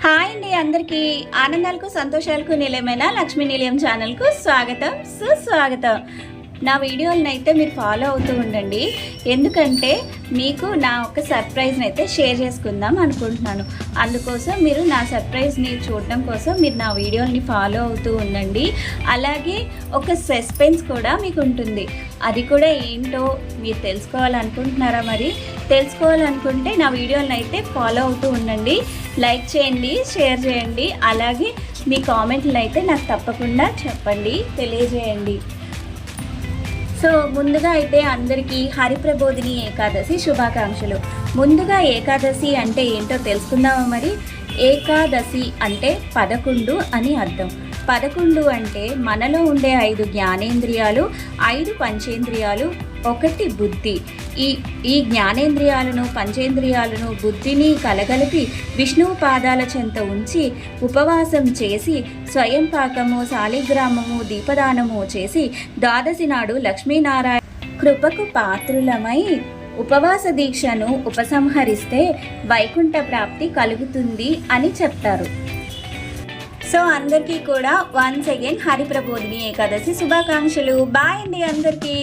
Hi అండి, అందరికీ ఆనందాలకు సంతోషాలకు నిలయమైన లక్ష్మీ నిలయం ఛానల్కు స్వాగతం, సుస్వాగతం. నా వీడియోలను అయితే మీరు ఫాలో అవుతూ ఉండండి, ఎందుకంటే మీకు నా ఒక సర్ప్రైజ్ని అయితే షేర్ చేసుకుందాం అనుకుంటున్నాను. అందుకోసం మీరు నా సర్ప్రైజ్ని చూడడం కోసం మీరు నా వీడియోని ఫాలో అవుతూ ఉండండి. అలాగే ఒక సస్పెన్స్ కూడా మీకు ఉంటుంది. అది కూడా ఏంటో మీరు తెలుసుకోవాలనుకుంటున్నారా? మరి తెలుసుకోవాలనుకుంటే నా వీడియోలను అయితే ఫాలో అవుతూ ఉండండి. లైక్ చేయండి, షేర్ చేయండి, అలాగే మీ కామెంట్లు అయితే నాకు తప్పకుండా చెప్పండి, తెలియజేయండి. సో ముందుగా అయితే అందరికీ హరిప్రబోధిని ఏకాదశి శుభాకాంక్షలు. ముందుగా ఏకాదశి అంటే ఏంటో తెలుసుకుందామా? మరి ఏకాదశి అంటే 11 అని అర్థం. 11 అంటే మనలో ఉండే 5 జ్ఞానేంద్రియాలు, 5 పంచేంద్రియాలు, 1 బుద్ధి. ఈ జ్ఞానేంద్రియాలను, పంచేంద్రియాలను, బుద్ధిని కలగలిపి విష్ణువు పాదాల చెంత ఉంచి ఉపవాసం చేసి స్వయం పాకము, శాలిగ్రామము, దీపదానము చేసి ద్వాదశి నాడు లక్ష్మీనారాయణ కృపకు పాత్రులమై ఉపవాస దీక్షను ఉపసంహరిస్తే వైకుంఠ ప్రాప్తి కలుగుతుంది అని చెప్తారు. సో అందరికీ కూడా వన్స్ అగైన్ హరిప్రబోధిని ఏకాదశి శుభాకాంక్షలు. బాయ్ అండి అందరికీ.